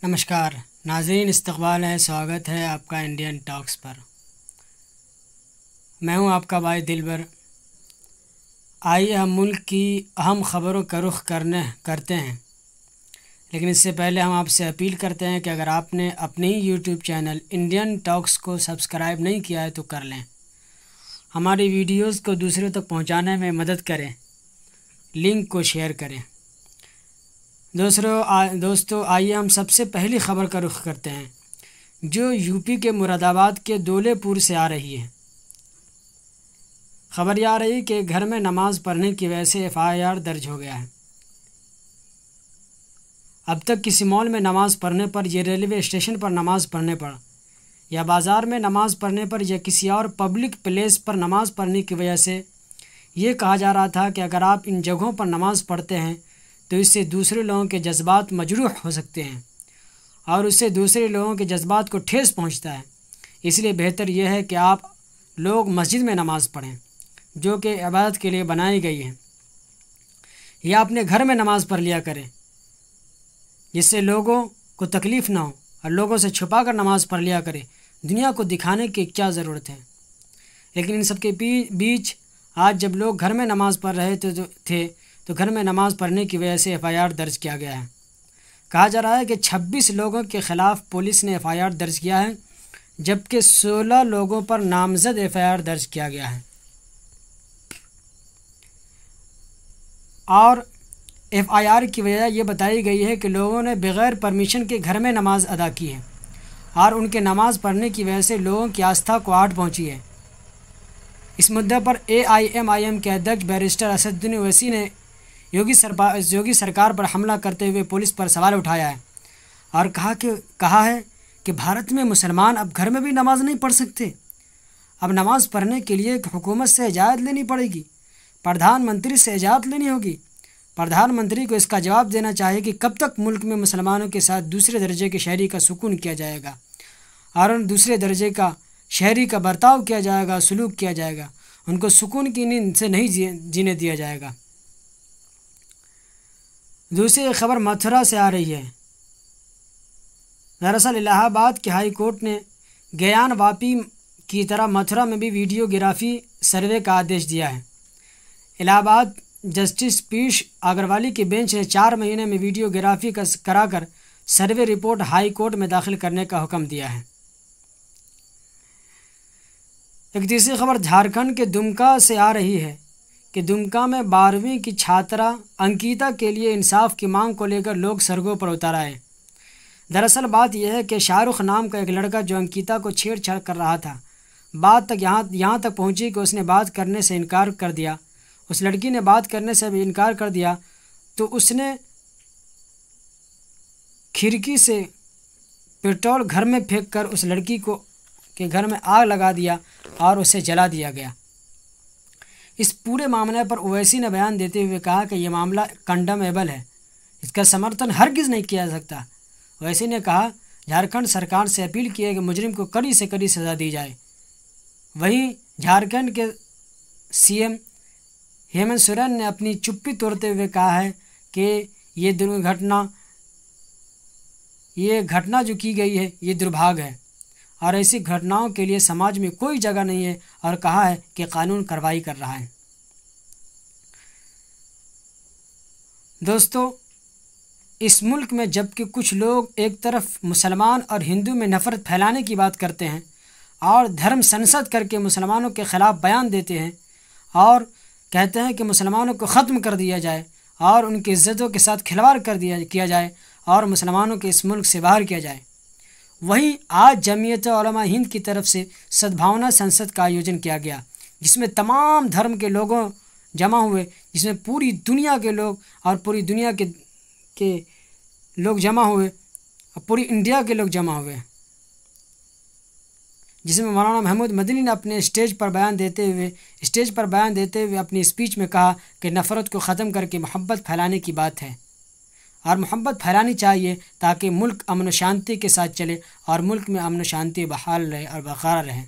नमस्कार नाज़रीन, इस्तकबाल है, स्वागत है आपका इंडियन टॉक्स पर। मैं हूं आपका भाई दिलबर। आइए हम मुल्क की अहम ख़बरों का रुख करते हैं, लेकिन इससे पहले हम आपसे अपील करते हैं कि अगर आपने अपने ही यूट्यूब चैनल इंडियन टॉक्स को सब्सक्राइब नहीं किया है तो कर लें। हमारी वीडियोस को दूसरों तक पहुंचाने में मदद करें, लिंक को शेयर करें। दोस्तों आइए हम सबसे पहली ख़बर का रुख करते हैं, जो यूपी के मुरादाबाद के दौलेपुर से आ रही है। ख़बर ये आ रही है कि घर में नमाज़ पढ़ने की वजह से FIR दर्ज हो गया है। अब तक किसी मॉल में नमाज़ पढ़ने पर, या रेलवे स्टेशन पर नमाज़ पढ़ने पर, या बाज़ार में नमाज़ पढ़ने पर, या किसी और पब्लिक प्लेस पर नमाज़ पढ़ने की वजह से ये कहा जा रहा था कि अगर आप इन जगहों पर नमाज़ पढ़ते हैं तो इससे दूसरे लोगों के जज्बात मजरूह हो सकते हैं और उससे दूसरे लोगों के जज्बात को ठेस पहुंचता है। इसलिए बेहतर यह है कि आप लोग मस्जिद में नमाज़ पढ़ें, जो कि इबादत के लिए बनाई गई है, या अपने घर में नमाज़ पढ़ लिया करें, जिससे लोगों को तकलीफ़ ना हो, और लोगों से छुपा कर नमाज़ पढ़ लिया करें। दुनिया को दिखाने की क्या ज़रूरत है। लेकिन इन सब के बीच आज जब लोग घर में नमाज़ पढ़ रहे थे तो घर में नमाज़ पढ़ने की वजह से FIR दर्ज किया गया है। कहा जा रहा है कि 26 लोगों के ख़िलाफ़ पुलिस ने FIR दर्ज किया है, जबकि 16 लोगों पर नामज़द FIR दर्ज किया गया है। और FIR की वजह ये बताई गई है कि लोगों ने बग़ैर परमिशन के घर में नमाज़ अदा की है और उनके नमाज़ पढ़ने की वजह से लोगों की आस्था को आहट पहुँची है। इस मुद्दे पर AIMIM के अध्यक्ष बैरिस्टर असदुद्दीन ओवैसी ने योगी सरकार पर हमला करते हुए पुलिस पर सवाल उठाया है और कहा है कि भारत में मुसलमान अब घर में भी नमाज़ नहीं पढ़ सकते। अब नमाज़ पढ़ने के लिए हुकूमत से इजाज़त लेनी पड़ेगी, प्रधानमंत्री से इजाज़त लेनी होगी। प्रधानमंत्री को इसका जवाब देना चाहिए कि कब तक मुल्क में मुसलमानों के साथ दूसरे दर्जे के शहरी का सुकून किया जाएगा और उन दूसरे दर्जे का शहरी का बर्ताव किया जाएगा, सलूक किया जाएगा, उनको सुकून की नींद से नहीं जीने दिया जाएगा। दूसरी खबर मथुरा से आ रही है। दरअसल इलाहाबाद के हाई कोर्ट ने गयान वापी की तरह मथुरा में भी वीडियोग्राफी सर्वे का आदेश दिया है। इलाहाबाद जस्टिस पीयूष अग्रवाली की बेंच ने 4 महीने में वीडियोग्राफी कराकर सर्वे रिपोर्ट हाई कोर्ट में दाखिल करने का हुक्म दिया है। एक तीसरी खबर झारखंड के दुमका से आ रही है कि दुमका में 12वीं की छात्रा अंकिता के लिए इंसाफ की मांग को लेकर लोग सड़कों पर उतर आए। दरअसल बात यह है कि शाहरुख नाम का एक लड़का जो अंकिता को छेड़छाड़ कर रहा था, बात तक यहाँ तक पहुँची कि उसने बात करने से इनकार कर दिया। उस लड़की ने बात करने से भी इनकार कर दिया तो उसने खिड़की से पेट्रोल घर में फेंक कर उस लड़की के घर में आग लगा दिया और उसे जला दिया गया। इस पूरे मामले पर ओवैसी ने बयान देते हुए कहा कि यह मामला कंडेमेबल है, इसका समर्थन हरगिज़ नहीं किया जा सकता। ओवैसी ने कहा झारखंड सरकार से अपील की है कि मुजरिम को कड़ी से कड़ी सज़ा दी जाए। वहीं झारखंड के CM हेमंत सोरेन ने अपनी चुप्पी तोड़ते हुए कहा है कि ये घटना जो की गई है ये दुर्भाग्य है और ऐसी घटनाओं के लिए समाज में कोई जगह नहीं है, और कहा है कि कानून कार्रवाई कर रहा है। दोस्तों, इस मुल्क में जबकि कुछ लोग एक तरफ मुसलमान और हिंदू में नफ़रत फैलाने की बात करते हैं और धर्म संसद करके मुसलमानों के ख़िलाफ़ बयान देते हैं और कहते हैं कि मुसलमानों को ख़त्म कर दिया जाए और उनकी इज़्ज़तों के साथ खिलवाड़ किया जाए और मुसलमानों के इस मुल्क से बाहर किया जाए, वहीं आज जमीयत उलमा हिंद की तरफ से सद्भावना संसद का आयोजन किया गया, जिसमें तमाम धर्म के लोगों जमा हुए, जिसमें पूरी दुनिया के लोग और पूरी दुनिया के लोग जमा हुए और पूरी इंडिया के लोग जमा हुए, जिसमें मौलाना महमूद मदनी ने अपने स्टेज पर बयान देते हुए अपनी स्पीच में कहा कि नफ़रत को ख़त्म करके मोहब्बत फैलाने की बात है और मोहब्बत फैलानी चाहिए ताकि मुल्क अमन शांति के साथ चले और मुल्क में अमन शांति बहाल रहे और बरकरार रहे।